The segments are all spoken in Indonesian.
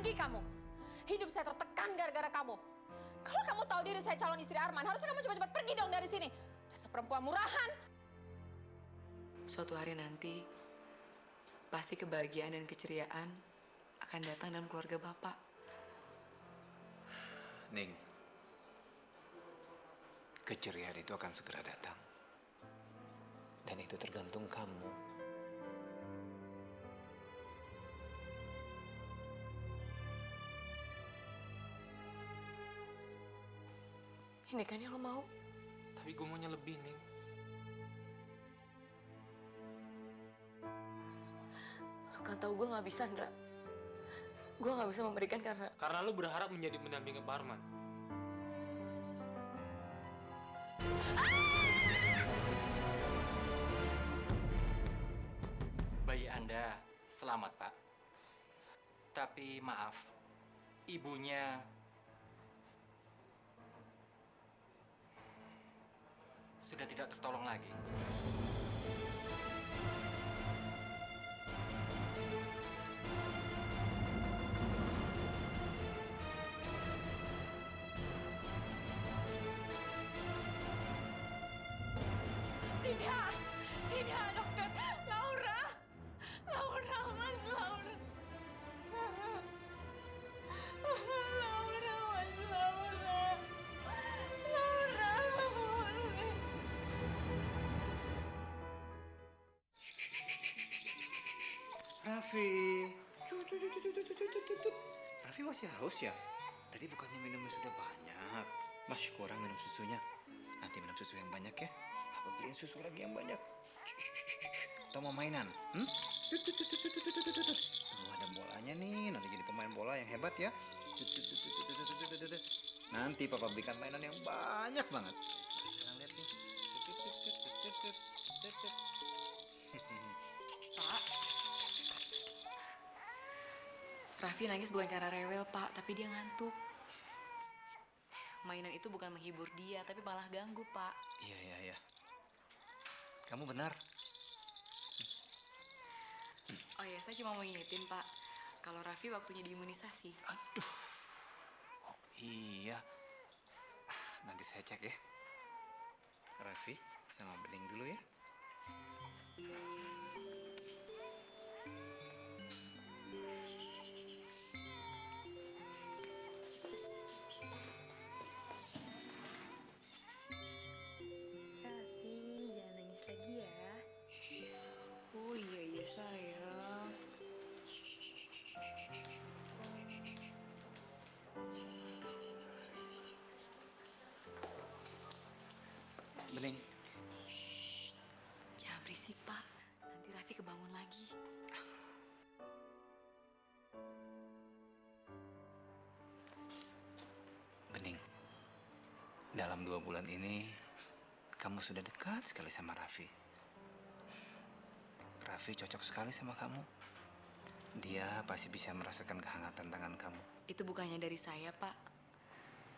Pergi kamu. Hidup saya tertekan gara-gara kamu. Kalau kamu tahu diri saya calon istri Arman, harusnya kamu cepat-cepat pergi dong dari sini. Dasar perempuan murahan. Suatu hari nanti, pasti kebahagiaan dan keceriaan akan datang dalam keluarga Bapak. Ning, keceriaan itu akan segera datang. Dan itu tergantung kamu. Ini kan yang lo mau. Tapi gue maunya lebih, Ning. Lo kan tahu gue nggak bisa, Ndra. Gue nggak bisa memberikan karena Karena lu berharap menjadi pendamping Pak Arman. Bayi Anda selamat, Pak. Tapi maaf, ibunya sudah tidak tertolong lagi. Tidak, tidak dokter. Laura, Laura, Mas Laura. Laura, Mas Laura. Laura, Laura. Raffi. Raffi masih haus ya? Tadi bukannya minumnya sudah banyak. Masih kurang minum susunya. Nanti minum susu yang banyak ya. Aku beliin susu lagi yang banyak. Atau mau mainan? Tuh ada bolanya nih. Nanti jadi pemain bola yang hebat ya. Nanti papa belikan mainan yang banyak banget. Sekarang lihat nih. Pak. Raffi nangis bukan karena rewel, Pak, tapi dia ngantuk. Mainan itu bukan menghibur dia, tapi malah ganggu, Pak. Iya. Kamu benar. Oh iya, saya cuma mau ngingetin, Pak. Kalau Raffi waktunya diimunisasi. Aduh. Oh iya. Nanti saya cek ya. Raffi sama Bening dulu ya. Raffi, jangan nangis lagi ya. Oh iya sayang. Bening. Jangan berisik, Pak. Nanti Raffi kebangun lagi. Bening. Dalam 2 bulan ini kamu sudah dekat sekali sama Raffi. Raffi cocok sekali sama kamu. Dia pasti bisa merasakan kehangatan tangan kamu. Itu bukannya dari saya, Pak.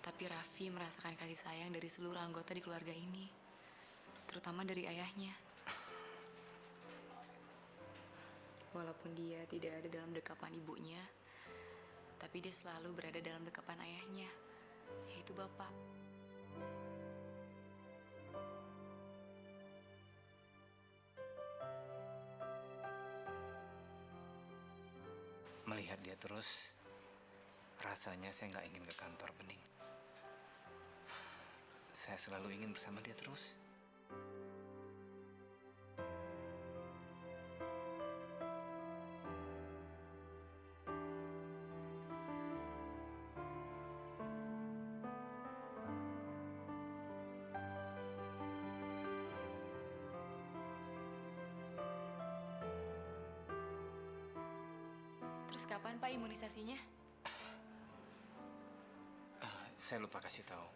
Tapi Raffi merasakan kasih sayang dari seluruh anggota di keluarga ini. Terutama dari ayahnya. Walaupun dia tidak ada dalam dekapan ibunya, tapi dia selalu berada dalam dekapan ayahnya, yaitu Bapak. Melihat dia terus, rasanya saya nggak ingin ke kantor, Bening. Saya selalu ingin bersama dia terus. Terus kapan, Pak, imunisasinya? Saya lupa kasih tahu.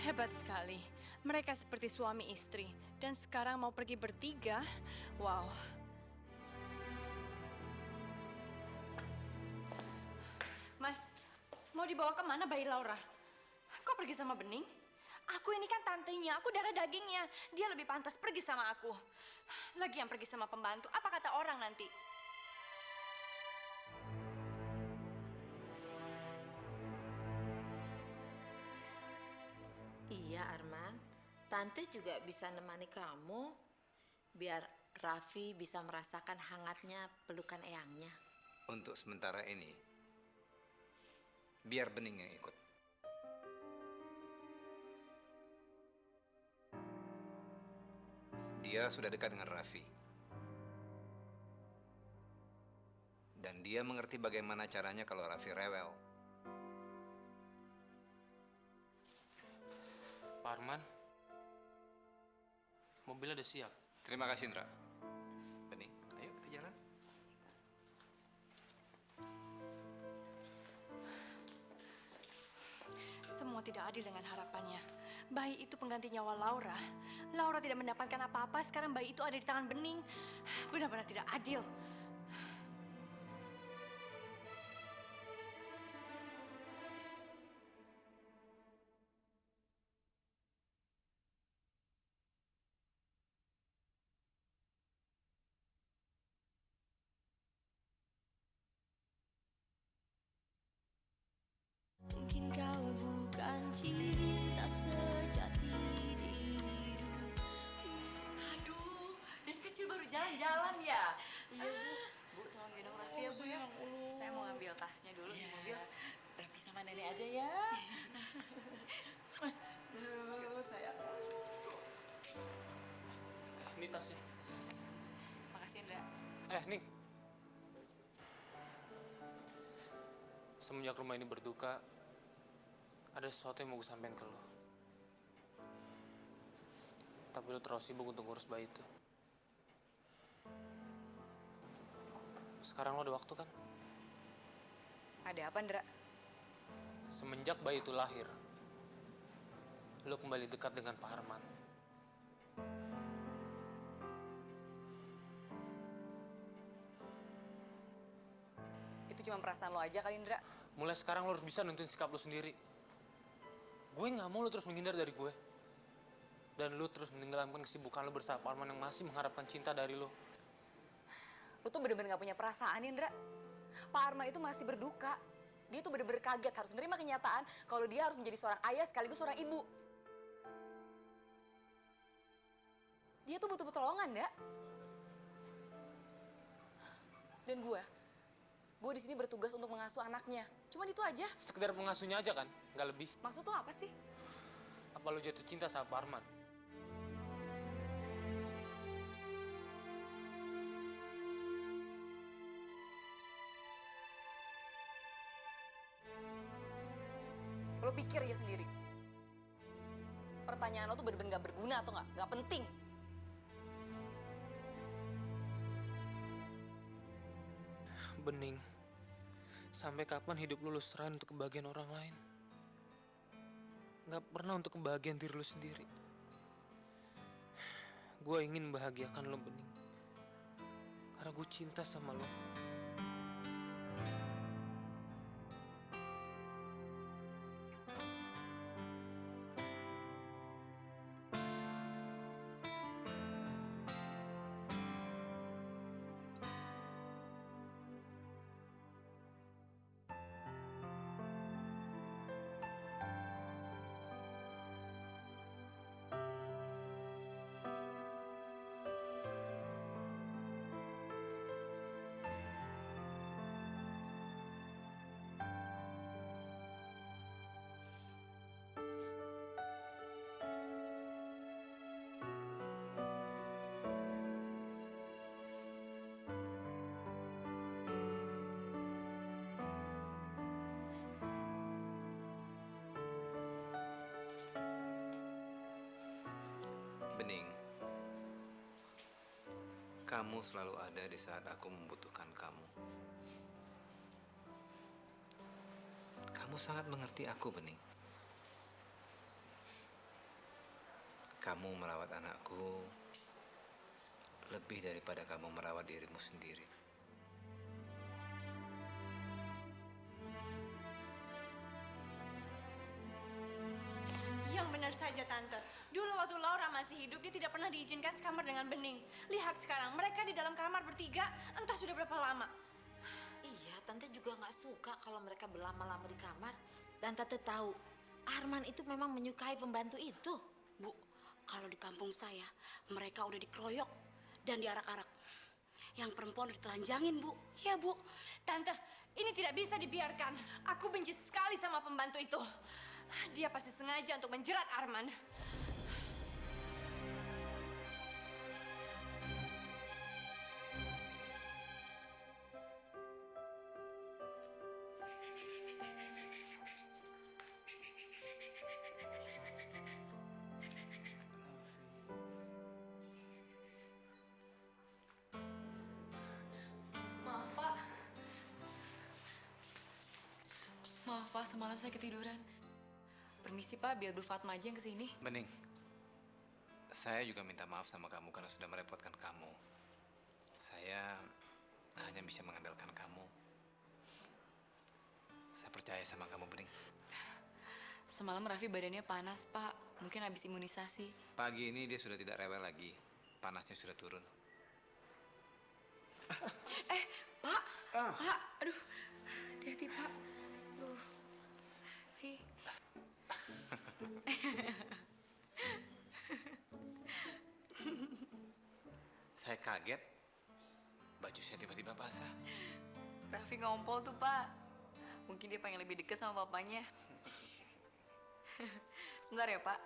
Hebat sekali. Mereka seperti suami istri. Dan sekarang mau pergi bertiga. Wow. Mas, mau dibawa kemana bayi Laura? Kok pergi sama Bening? Aku ini kan tantenya, aku darah dagingnya. Dia lebih pantas pergi sama aku. Lagi yang pergi sama pembantu, apa kata orang nanti? Iya Arman, Tante juga bisa nemani kamu biar Raffi bisa merasakan hangatnya pelukan eyangnya. Untuk sementara ini, biar Bening yang ikut. Dia sudah dekat dengan Raffi. Dan dia mengerti bagaimana caranya kalau Raffi rewel. Pak Arman, mobilnya udah siap. Terima kasih, Indra. Bening, ayo kita jalan. Semua tidak adil dengan harapannya. Bayi itu pengganti nyawa Laura. Laura tidak mendapatkan apa-apa, sekarang bayi itu ada di tangan Bening. Benar-benar tidak adil. Mungkin kau bukan cinta sejati di hidup. Aduh, dari kecil baru jalan-jalan ya? Iya, Bu. Bu, tolong gendong Raffi ya, Bu ya. Saya mau ngambil tasnya dulu di mobil. Raffi sama nenek aja ya. Aduh, saya. Ini tasnya. Makasih, Indra. Ning. Semenjak rumah ini berduka, ada sesuatu yang mau gue sampein ke lo. Tapi lo terlalu sibuk untuk ngurus bayi itu. Sekarang lo ada waktu kan? Ada apa, Indra? Semenjak bayi itu lahir, lo kembali dekat dengan Pak Arman. Itu cuma perasaan lo aja kali, Indra. Mulai sekarang lo harus bisa nentuin sikap lo sendiri. Gue nggak mau lo terus menghindar dari gue. Dan lo terus menenggelamkan kesibukan lo bersama Pak Arman yang masih mengharapkan cinta dari lo. Lo tuh bener-bener gak punya perasaan, Indra. Pak Arman itu masih berduka. Dia tuh bener-bener kaget harus menerima kenyataan kalau dia harus menjadi seorang ayah sekaligus seorang ibu. Dia tuh butuh pertolongan, Nda. Dan gue di sini bertugas untuk mengasuh anaknya. Cuman itu aja. Sekedar pengasuhnya aja kan, nggak lebih. Maksud lo apa sih? Apa lo jatuh cinta sama Pak Arman? Lo pikir aja sendiri. Pertanyaan lo tuh bener-bener gak berguna atau gak penting. Bening, sampai kapan hidup lo serahin untuk kebahagiaan orang lain? Gak pernah untuk kebahagiaan diri lo sendiri. Gue ingin membahagiakan lo, Bening. Karena gue cinta sama lo. Bening, kamu selalu ada di saat aku membutuhkan kamu. Kamu sangat mengerti aku, Bening. kamu merawat anakku lebih daripada kamu merawat dirimu sendiri. Yang benar saja, Tante. Dulu waktu Laura masih hidup, dia tidak pernah diizinkan sekamar dengan Bening. Lihat sekarang, mereka di dalam kamar bertiga, entah sudah berapa lama. Iya, Tante juga nggak suka kalau mereka berlama-lama di kamar. Dan Tante tahu, Arman itu memang menyukai pembantu itu. Bu, kalau di kampung saya, mereka udah dikeroyok dan diarak-arak. Yang perempuan udah ditelanjangin, Bu. Ya, Bu. Tante, ini tidak bisa dibiarkan. Aku benci sekali sama pembantu itu. Dia pasti sengaja untuk menjerat Arman. Maaf, Pak. Maaf, Pak, semalam saya ketiduran. Permisi, Pak, biar Bu Fatma aja yang kesini. Bening, saya juga minta maaf sama kamu karena sudah merepotkan kamu. Saya hanya bisa mengandalkan kamu. Saya percaya sama kamu, Bening. Semalam Raffi badannya panas, Pak. Mungkin habis imunisasi. Pagi ini dia sudah tidak rewel lagi. Panasnya sudah turun. Pak, Pak, aduh, hati-hati, Pak. Aduh, Vi. Saya kaget, baju saya tiba-tiba basah. Raffi ngompol tuh, Pak. Mungkin dia pengen lebih dekat sama papanya. Sebentar ya, Pak.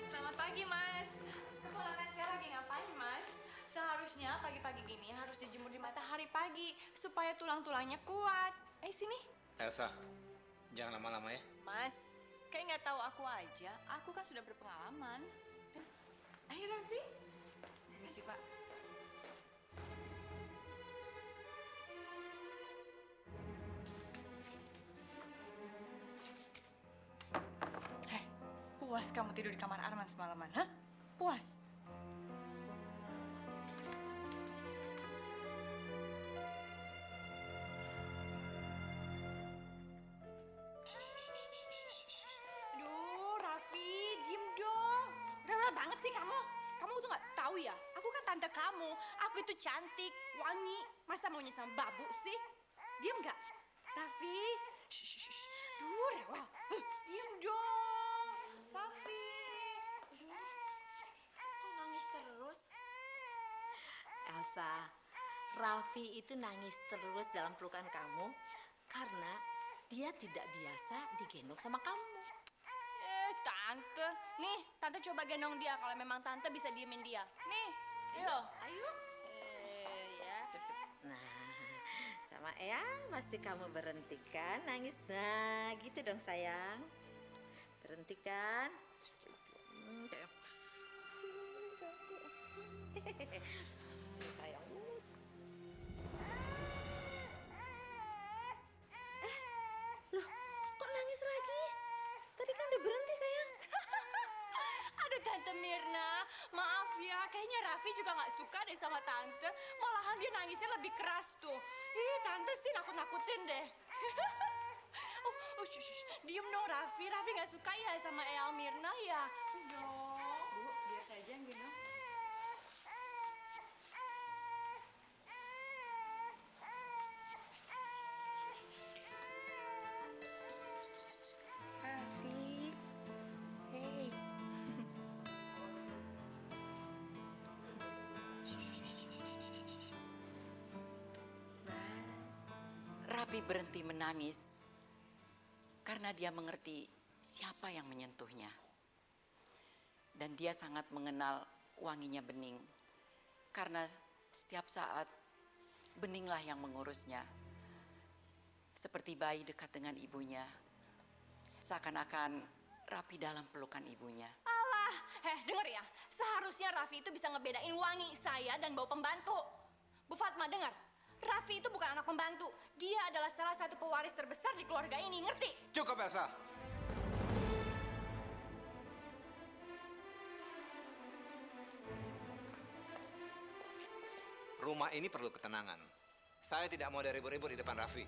Selamat pagi, Mas. Keponakan saya lagi ngapain, Mas? Seharusnya pagi-pagi gini harus dijemur di matahari pagi supaya tulang-tulangnya kuat. Sini. Elsa, jangan lama-lama ya. Mas, kayak nggak tahu aku aja. Aku kan sudah berpengalaman. Ayo, Raffi. Permisi, Pak. Hei, puas kamu tidur di kamar Arman semalaman, hah? Puas? Aduh, Raffi, diem dong. Rewel banget sih kamu. Kamu tuh nggak tahu ya, aku kan tante kamu. Aku itu cantik, wangi. Masa maunya sama babu sih? Diem nggak? Raffi, shh. Duh, rewel. Diem dong. Raffi. Kok nangis terus? Elsa, Raffi itu nangis terus dalam pelukan kamu karena dia tidak biasa digendong sama kamu. Tante. Nih, tante coba gendong dia kalau memang tante bisa diemin dia. Nih, ayo. Ya. Nah, sama Eyang masih kamu berhentikan nangis. Nah, gitu dong sayang. Berhentikan. Sayang. Loh, kok nangis lagi? Tadi kan udah berhenti sayang. Aduh, Tante Mirna, maaf ya. Kayaknya Raffi juga nggak suka deh sama Tante. Malahan dia nangisnya lebih keras tuh. Ih, Tante sih nakut-nakutin deh. Shh, diem dong. dong Raffi. Raffi nggak suka ya sama Eyang Mirna ya? Dong. Bu, biar saya aja yang gendong. Raffi, hey. Raffi berhenti menangis karena dia mengerti siapa yang menyentuhnya. Dan dia sangat mengenal wanginya Bening karena setiap saat Beninglah yang mengurusnya. Seperti bayi dekat dengan ibunya. Seakan-akan Raffi dalam pelukan ibunya. Alah, denger ya. Seharusnya Raffi itu bisa ngebedain wangi saya dan bau pembantu. Bu Fatma, dengar. Raffi itu bukan anak pembantu. Dia adalah salah satu pewaris terbesar di keluarga ini, ngerti? Cukup, Elsa. Rumah ini perlu ketenangan. Saya tidak mau ada ribut-ribut di depan Raffi.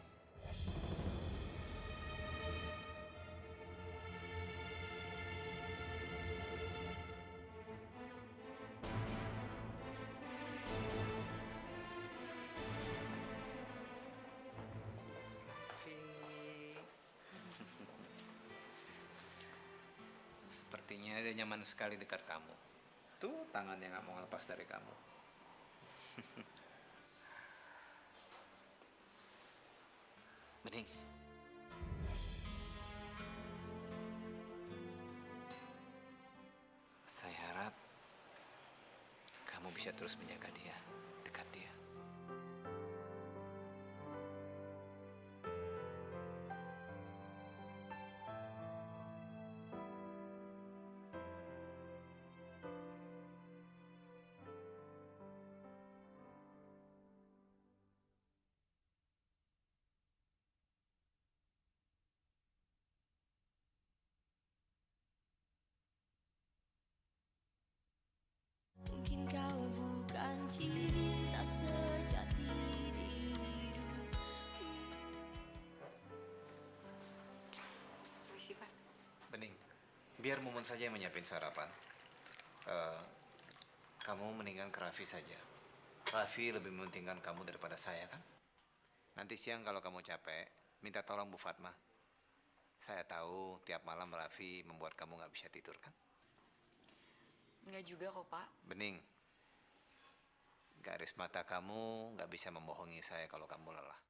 Sepertinya dia nyaman sekali dekat kamu. Tuh tangannya nggak mau lepas dari kamu. Bening. Saya harap kamu bisa terus menjaga dia, dekat dia. Mungkin kau bukan cinta sejati di hidup. Permisi, Pak. Bening, biar Mumun saja yang menyiapin sarapan. Kamu mendingan ke Raffi saja. Raffi lebih mementingkan kamu daripada saya, kan? Nanti siang kalau kamu capek, minta tolong Bu Fatma. Saya tahu tiap malam Raffi membuat kamu nggak bisa tidur, kan? Enggak juga kok, Pak. Bening, garis mata kamu nggak bisa membohongi saya kalau kamu lelah.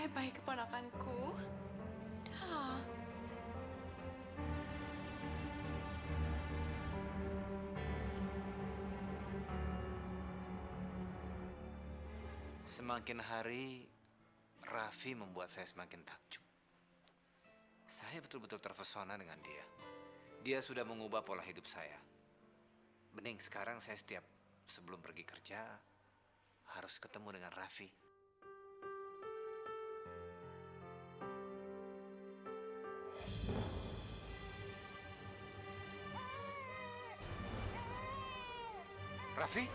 Bye-bye keponakanku. Dah. Semakin hari, Raffi membuat saya semakin takjub. Saya betul-betul terpesona dengan dia. Dia sudah mengubah pola hidup saya. Bening, sekarang saya setiap sebelum pergi kerja harus ketemu dengan Raffi. Raffi?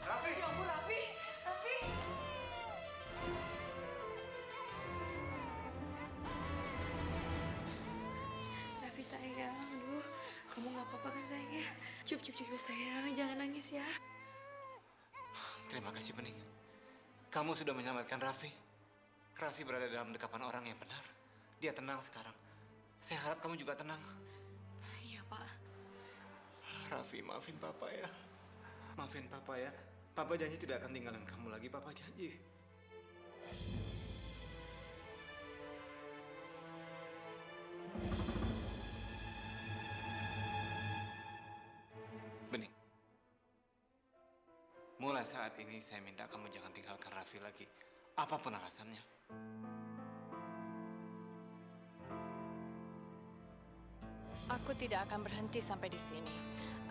Raffi! Ya ampun, Raffi. Raffi. Raffi sayang, aduh, kamu nggak apa-apa kan sayang ya? Cup sayang, jangan nangis ya. Terima kasih, Bening. Kamu sudah menyelamatkan Raffi. Raffi berada dalam dekapan orang yang benar. Dia tenang sekarang. Saya harap kamu juga tenang. Iya, Pak. Raffi, maafin Papa ya. Maafin Papa ya. Papa janji tidak akan tinggalin kamu lagi. Papa janji. Mulai saat ini saya minta kamu jangan tinggalkan Raffi lagi. Apapun alasannya. Aku tidak akan berhenti sampai di sini.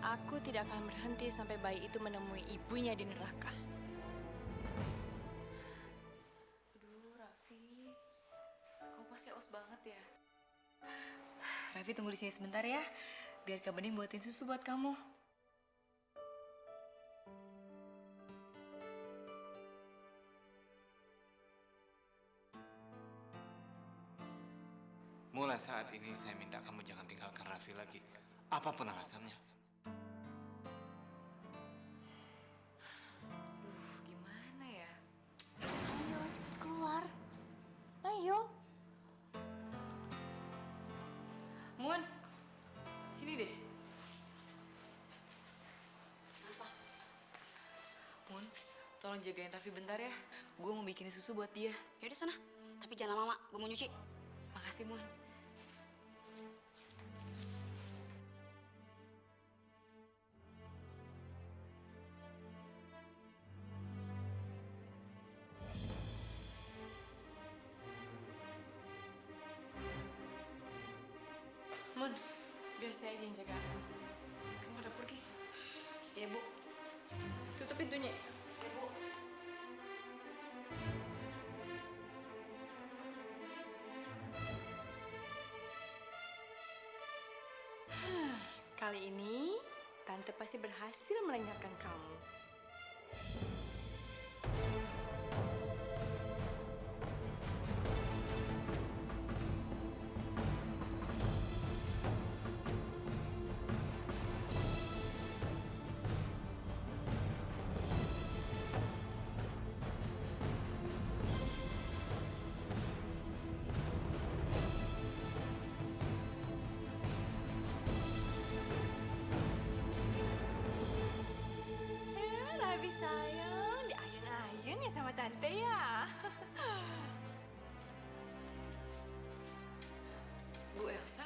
Aku tidak akan berhenti sampai bayi itu menemui ibunya di neraka. Aduh, Raffi. Kau pasti haus banget ya. Raffi tunggu di sini sebentar ya. Biar Kak Bening buatin susu buat kamu. Mulai saat ini saya minta kamu jangan tinggalkan Raffi lagi. Apapun alasannya. Aduh, gimana ya? Ayo cepet keluar. Ayo. Mun, sini deh. Apa? Mun, tolong jagain Raffi bentar ya. Gue mau bikin susu buat dia. Yaudah sana. Tapi jangan lama-lama, gue mau nyuci. Makasih, Mun. Mun, biar saya aja yang jaga. Kamu udah pergi. Iya, Bu. Tutup pintunya. Iya, Bu. Kali ini, Tante pasti berhasil melenyapkan kamu. Raffi sayang, diayun-ayun ya sama Tante ya. Bu Elsa?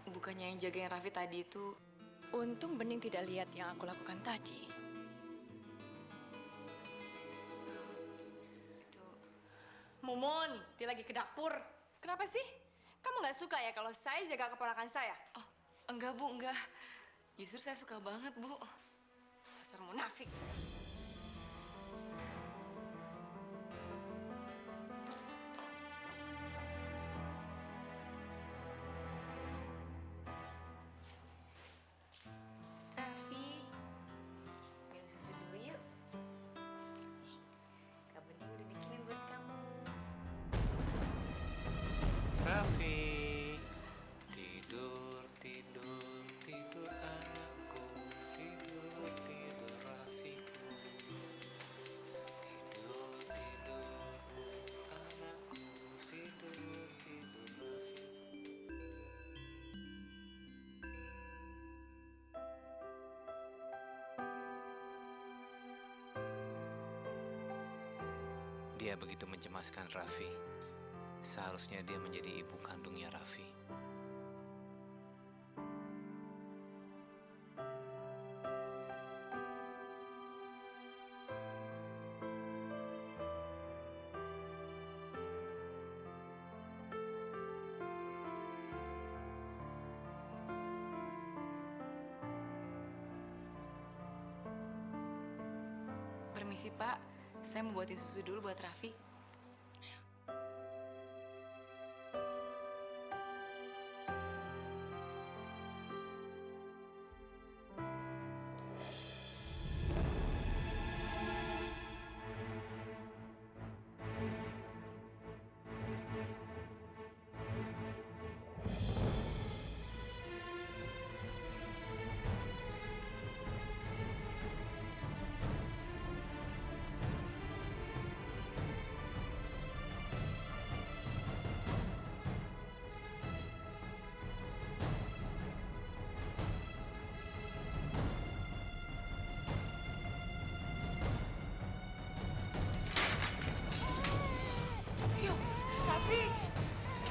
Bukannya yang jagain Raffi tadi itu... Untung Bening tidak lihat yang aku lakukan tadi. Itu... Mumun, dia lagi ke dapur. Kenapa sih? Kamu nggak suka ya kalau saya jaga keponakan saya? Oh, enggak, Bu, enggak. Justru saya suka banget, Bu. Dasar munafik. Raffi, minum susu dulu yuk. Kak Bening udah bikinin buat kamu. Raffi, tidur, tidur, tidur anakku, tidur, tidur Raffiku, tidur, tidur anakku, tidur, tidur Raffiku. Dia begitu mencemaskan Raffi. Seharusnya dia menjadi ibu kandungnya Raffi. Permisi, Pak. Saya mau buatin susu dulu buat Raffi.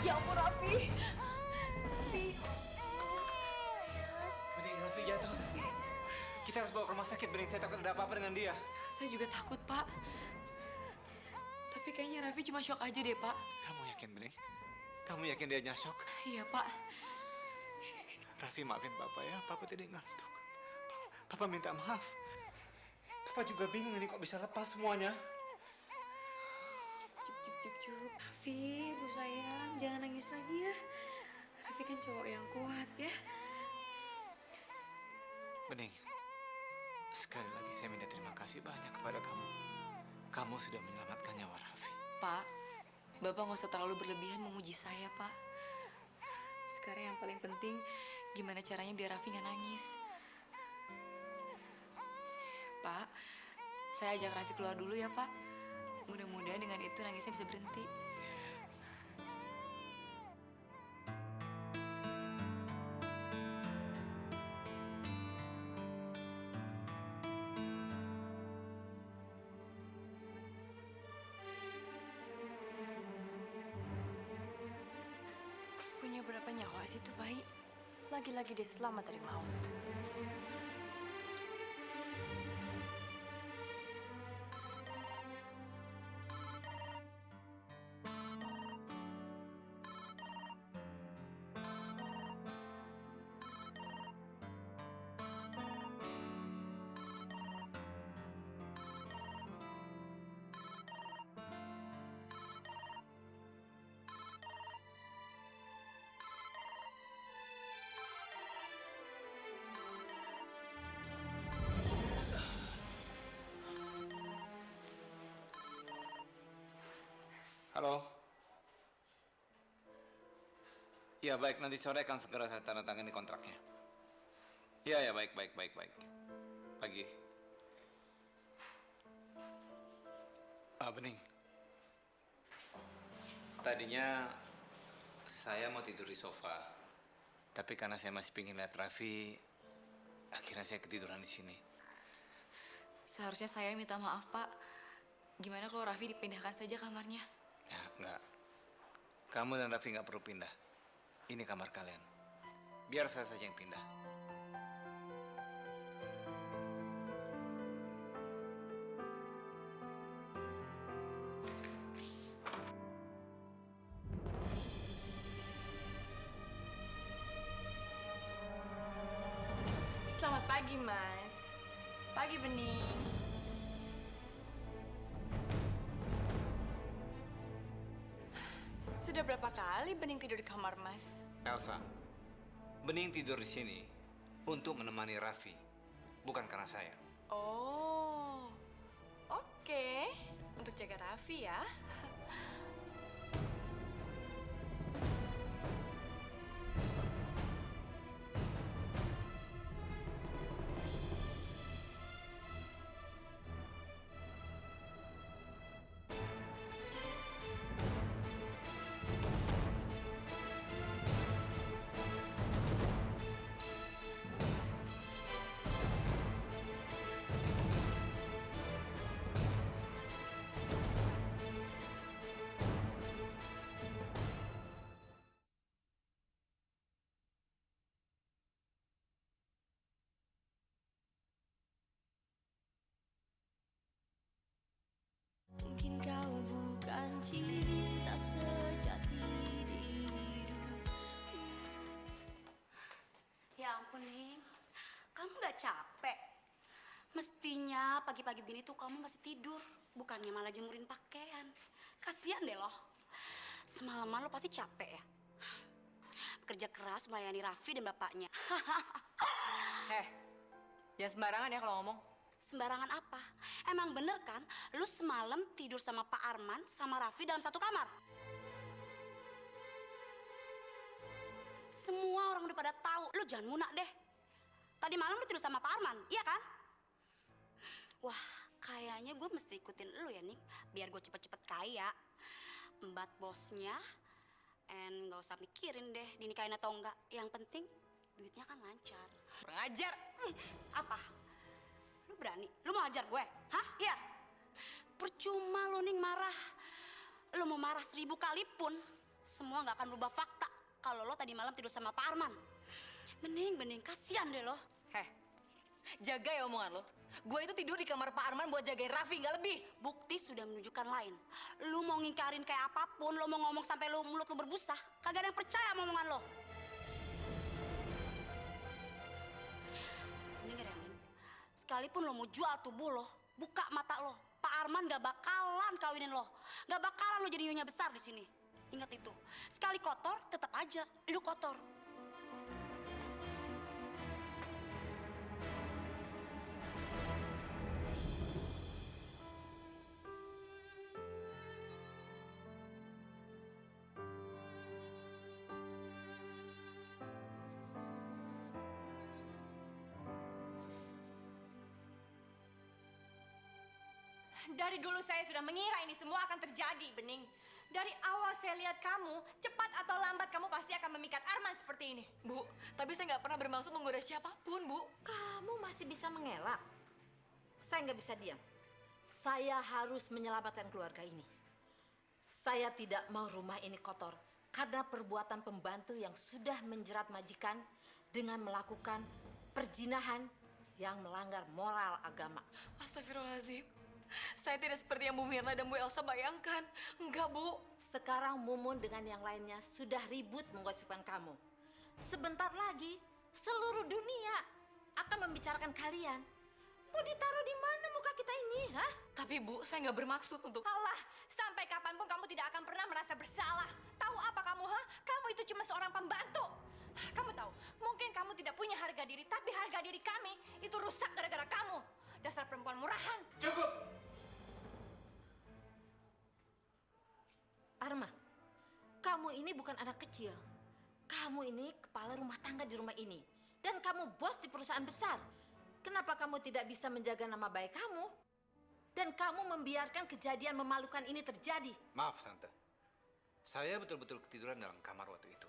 Ya ampun, Raffi. Bening, Raffi jatuh. Kita harus bawa ke rumah sakit, Bening. Saya takut ada apa-apa dengan dia. Saya juga takut, Pak. Tapi kayaknya Raffi cuma shock aja deh, Pak. Kamu yakin, Bening? Kamu yakin dia nyasok? Iya, Pak. Raffi, maafin Papa ya. Papa tidak ngantuk. Papa minta maaf. Papa juga bingung ini kok bisa lepas semuanya. Cup. Raffi, Bu sayang, jangan nangis lagi ya. Raffi kan cowok yang kuat ya. Bening, sekali lagi saya minta terima kasih banyak kepada kamu. Kamu sudah menyelamatkan nyawa Raffi. Pak, Bapak nggak usah terlalu berlebihan memuji saya, Pak. Sekarang yang paling penting, gimana caranya biar Raffi nggak nangis. Pak, saya ajak Raffi keluar dulu ya, Pak. Mudah-mudahan dengan itu nangisnya bisa berhenti. Punya berapa nyawa sih tuh bayi? Lagi-lagi dia selamat dari maut. Halo. Ya baik, nanti sore akan segera saya tanda tangani kontraknya. Ya baik. Pagi. Bening. Tadinya saya mau tidur di sofa, tapi karena saya masih pingin lihat Raffi, akhirnya saya ketiduran di sini. Seharusnya saya minta maaf, Pak. Gimana kalau Raffi dipindahkan saja kamarnya? Ya, enggak. Kamu dan Raffi nggak perlu pindah. Ini kamar kalian. Biar saya saja yang pindah. Selamat pagi, Mas. Pagi, Bening. Sudah berapa kali Bening tidur di kamar Mas? Elsa, Bening tidur di sini untuk menemani Raffi, bukan karena saya. Oh, oke. Untuk jaga Raffi ya. Mungkin kau bukan cinta sejati di hidup. Ya ampun, Ning. Kamu gak capek? Mestinya pagi-pagi gini tuh kamu masih tidur, bukannya malah jemurin pakaian. Kasian deh loh. Semalaman lo pasti capek ya. Kerja keras melayani Raffi dan bapaknya. Jangan sembarangan ya kalau ngomong. Sembarangan apa? Emang bener kan lu semalam tidur sama Pak Arman sama Raffi dalam satu kamar? Semua orang udah pada tahu. Lu jangan munak deh. Tadi malam lu tidur sama Pak Arman, iya kan? Wah, kayaknya gue mesti ikutin lu ya, Ning. Biar gue cepet-cepet kaya. Embat bosnya. And gak usah mikirin deh dinikahin atau enggak. Yang penting duitnya kan lancar. Kurang ajar. Apa? Lu berani? Lu mau ajar gue? Hah? Iya? Percuma lu, Ning, marah. Lu mau marah 1000 kali pun, semua gak akan berubah fakta kalau lo tadi malam tidur sama Pak Arman. Bening, kasihan deh lo. Jaga ya omongan lo. Gue itu tidur di kamar Pak Arman buat jagain Raffi, nggak lebih. Bukti sudah menunjukkan lain. Lu mau ngingkarin kayak apapun, lu mau ngomong sampai mulut lu berbusa, kagak ada yang percaya sama omongan lo. Dengar ya, Min. Sekalipun lo mau jual tubuh lo, buka mata lo. Pak Arman gak bakalan kawinin lo. Gak bakalan lo jadi nyonya besar di sini. Ingat itu. Sekali kotor, tetap aja lu kotor. Dari dulu saya sudah mengira ini semua akan terjadi, Bening. Dari awal saya lihat kamu, cepat atau lambat kamu pasti akan memikat Arman seperti ini. Bu, tapi saya nggak pernah bermaksud menggoda siapapun, Bu. Kamu masih bisa mengelak. Saya nggak bisa diam. Saya harus menyelamatkan keluarga ini. Saya tidak mau rumah ini kotor karena perbuatan pembantu yang sudah menjerat majikan dengan melakukan perjinahan yang melanggar moral agama. Astagfirullahaladzim. Saya tidak seperti yang Bu Mirna dan Bu Elsa bayangkan. Enggak, Bu. Sekarang Mumun dengan yang lainnya sudah ribut menggosipkan kamu. Sebentar lagi seluruh dunia akan membicarakan kalian. Mau ditaruh di mana muka kita ini, hah? Tapi Bu, saya nggak bermaksud untuk... Allah, sampai kapanpun kamu tidak akan pernah merasa bersalah. Tahu apa kamu, ha? Kamu itu cuma seorang pembantu. Kamu tahu, mungkin kamu tidak punya harga diri, tapi harga diri kami itu rusak gara-gara kamu. Dasar perempuan murahan. Cukup! Arman, kamu ini bukan anak kecil. Kamu ini kepala rumah tangga di rumah ini. Dan kamu bos di perusahaan besar. Kenapa kamu tidak bisa menjaga nama baik kamu? Dan kamu membiarkan kejadian memalukan ini terjadi. Maaf, Tante. Saya betul-betul ketiduran dalam kamar waktu itu.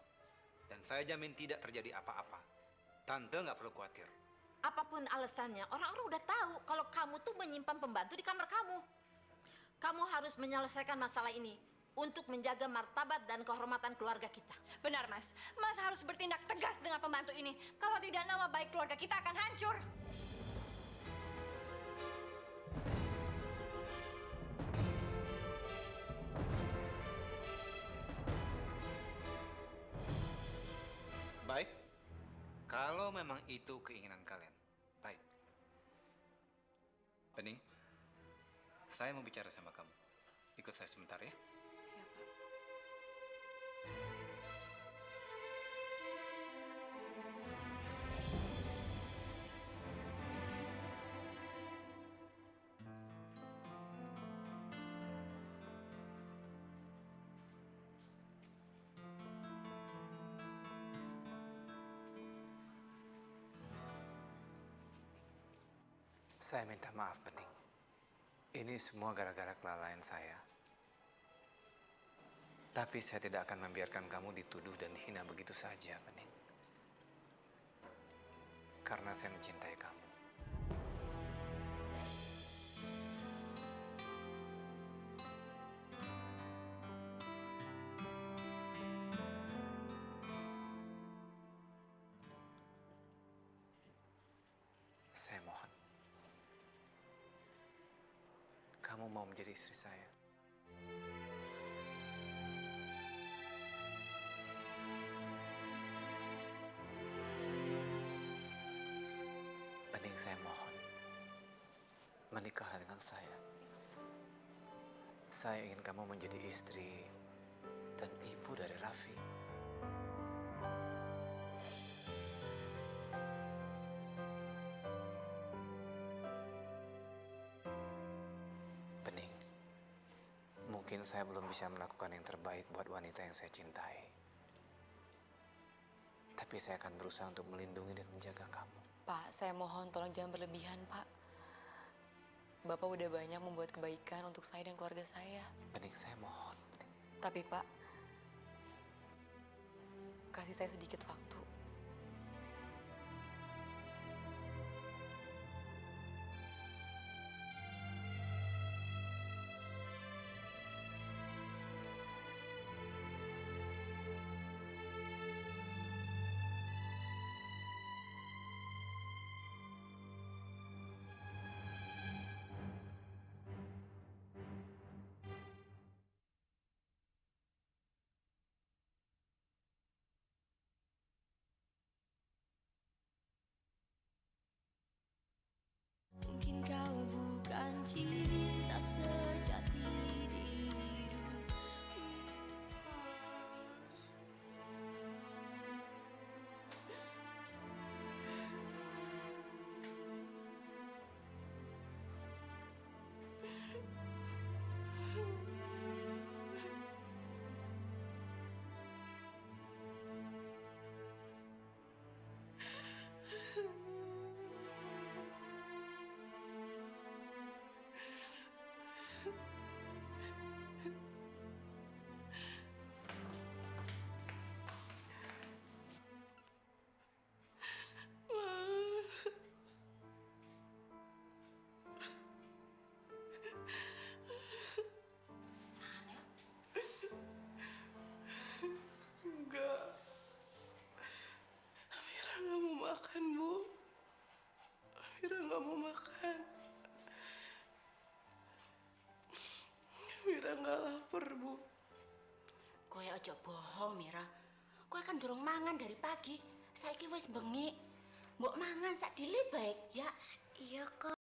Dan saya jamin tidak terjadi apa-apa. Tante nggak perlu khawatir. Apapun alasannya, orang-orang udah tahu kalau kamu tuh menyimpan pembantu di kamar kamu. Kamu harus menyelesaikan masalah ini untuk menjaga martabat dan kehormatan keluarga kita. Benar, Mas. Mas harus bertindak tegas dengan pembantu ini. Kalau tidak, nama baik keluarga kita akan hancur. Baik. Kalau memang itu keinginan kalian. Baik. Bening, saya mau bicara sama kamu. Ikut saya sebentar ya. Saya minta maaf, Bening. Ini semua gara-gara kelalaian saya. Tapi saya tidak akan membiarkan kamu dituduh dan dihina begitu saja, Bening. Karena saya mencintai kamu. Saya mohon. Kamu mau menjadi istri saya. Bening, saya mohon. Menikahlah dengan saya. Saya ingin kamu menjadi istri dan ibu dari Raffi. Bening, mungkin saya belum bisa melakukan yang terbaik buat wanita yang saya cintai. Tapi saya akan berusaha untuk melindungi dan menjaga kamu. Pak, saya mohon tolong jangan berlebihan, Pak. Bapak udah banyak membuat kebaikan untuk saya dan keluarga saya. Bening, saya mohon. Bening. Tapi Pak, kasih saya sedikit waktu. cinta sejati di hidup. Enggak. Amira nggak mau makan, Bu. Amira nggak mau makan. Amira nggak lapar, Bu. Kowe aja bohong, Mira. Kowe kan durung mangan dari pagi. Saiki wis bengi. Mbok mangan sak dilit baik, ya. Iya, Kak.